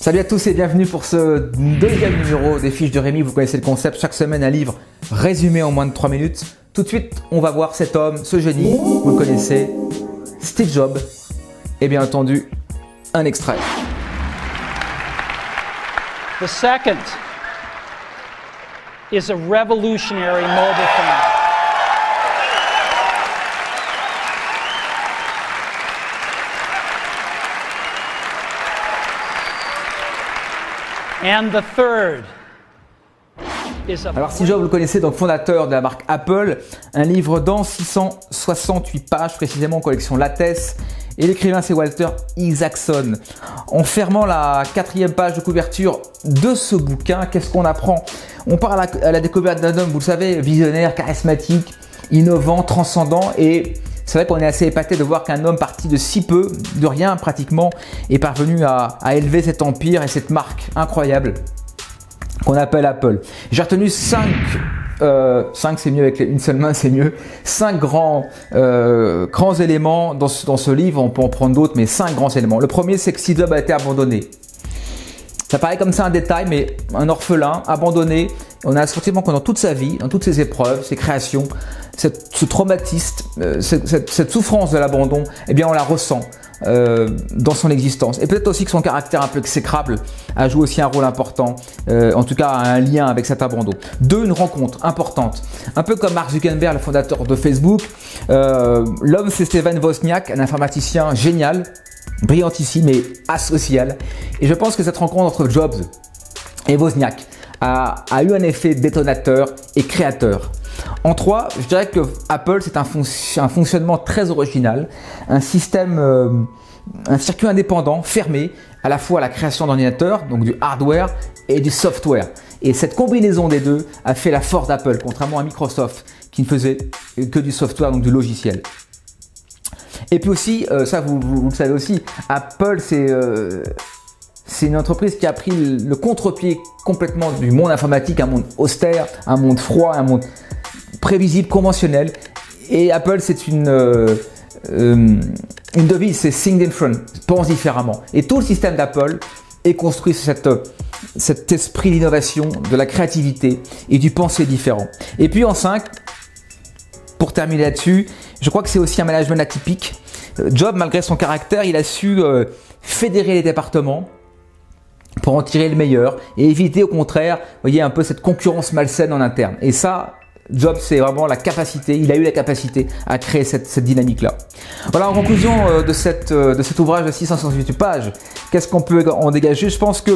Salut à tous et bienvenue pour ce deuxième numéro des Fiches de Rémi. Vous connaissez le concept, chaque semaine un livre résumé en moins de 3 minutes. Tout de suite, on va voir cet homme, ce génie, vous le connaissez, Steve Jobs, et bien entendu, un extrait. The second is a revolutionary mobile phone. And the third is a... Alors Steve Jobs, vous le connaissez, donc fondateur de la marque Apple, un livre dense, 668 pages, précisément en collection lattès, et l'écrivain c'est Walter Isaacson. En fermant la 4e page de couverture de ce bouquin, qu'est-ce qu'on apprend? On part à la découverte d'un homme, vous le savez, visionnaire, charismatique, innovant, transcendant, et c'est vrai qu'on est assez épaté de voir qu'un homme parti de si peu, de rien pratiquement, est parvenu à élever cet empire et cette marque incroyable qu'on appelle Apple. J'ai retenu 5 c'est mieux avec une seule main, c'est mieux. 5 grands éléments dans ce livre, on peut en prendre d'autres, mais 5 grands éléments. Le premier, c'est que Steve Jobs a été abandonné. Ça paraît comme ça un détail, mais un orphelin, abandonné, on a le sentiment que dans toute sa vie, dans toutes ses épreuves, ses créations, ce traumatisme, cette souffrance de l'abandon, eh bien on la ressent dans son existence. Et peut-être aussi que son caractère un peu exécrable a joué aussi un rôle important, en tout cas un lien avec cet abandon. 2, une rencontre importante. Un peu comme Mark Zuckerberg, le fondateur de Facebook, l'homme c'est Stephen Wozniak, un informaticien génial, brillantissime et asocial. Et je pense que cette rencontre entre Jobs et Wozniak a eu un effet détonateur et créateur. En 3, je dirais que Apple c'est un fonctionnement très original, un système, un circuit indépendant, fermé, à la fois à la création d'ordinateurs, donc du hardware et du software. Et cette combinaison des deux a fait la force d'Apple, contrairement à Microsoft qui ne faisait que du software, donc du logiciel. Et puis aussi, ça vous le savez aussi, Apple c'est une entreprise qui a pris le contre-pied complètement du monde informatique, un monde austère, un monde froid, un monde prévisible, conventionnel. Et Apple, c'est une devise, c'est think different, pense différemment. Et tout le système d'Apple est construit sur cet esprit d'innovation, de la créativité et du penser différent. Et puis en 5, pour terminer là-dessus, je crois que c'est aussi un management atypique. Jobs, malgré son caractère, il a su fédérer les départements pour en tirer le meilleur et éviter au contraire, vous voyez, un peu cette concurrence malsaine en interne. Et ça, Jobs, c'est vraiment la capacité, il a eu la capacité à créer cette dynamique-là. Voilà, en conclusion de cet ouvrage de 668 pages, qu'est-ce qu'on peut en dégager? Je pense que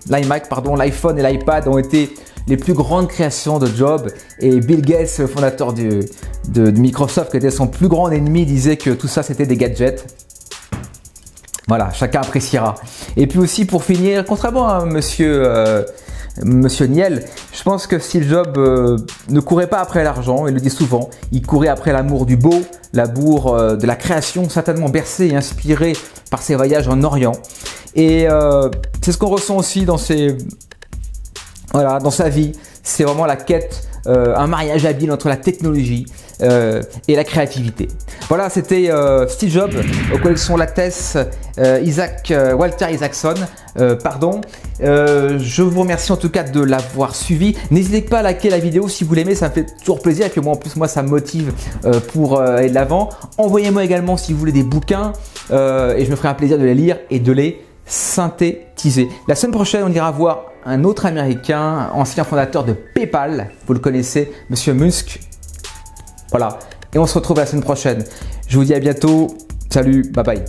l'iPhone et l'iPad ont été les plus grandes créations de Jobs, et Bill Gates, le fondateur de Microsoft, qui était son plus grand ennemi, disait que tout ça c'était des gadgets. Voilà, chacun appréciera. Et puis aussi pour finir, contrairement à Monsieur Niel, je pense que Steve Jobs ne courait pas après l'argent, il le dit souvent, il courait après l'amour du beau, l'amour de la création, certainement bercé et inspiré par ses voyages en Orient. Et c'est ce qu'on ressent aussi dans sa vie, c'est vraiment la quête, un mariage habile entre la technologie et la créativité. Voilà, c'était Steve Jobs aux collections lattès, Walter Isaacson. Je vous remercie en tout cas de l'avoir suivi. N'hésitez pas à liker la vidéo si vous l'aimez, ça me fait toujours plaisir et que moi en plus ça me motive pour aller de l'avant. Envoyez-moi également si vous voulez des bouquins et je me ferai un plaisir de les lire et de les synthétiser. La semaine prochaine, on ira voir un autre américain, ancien fondateur de PayPal, vous le connaissez, Monsieur Musk. Voilà, et on se retrouve la semaine prochaine. Je vous dis à bientôt, salut, bye bye.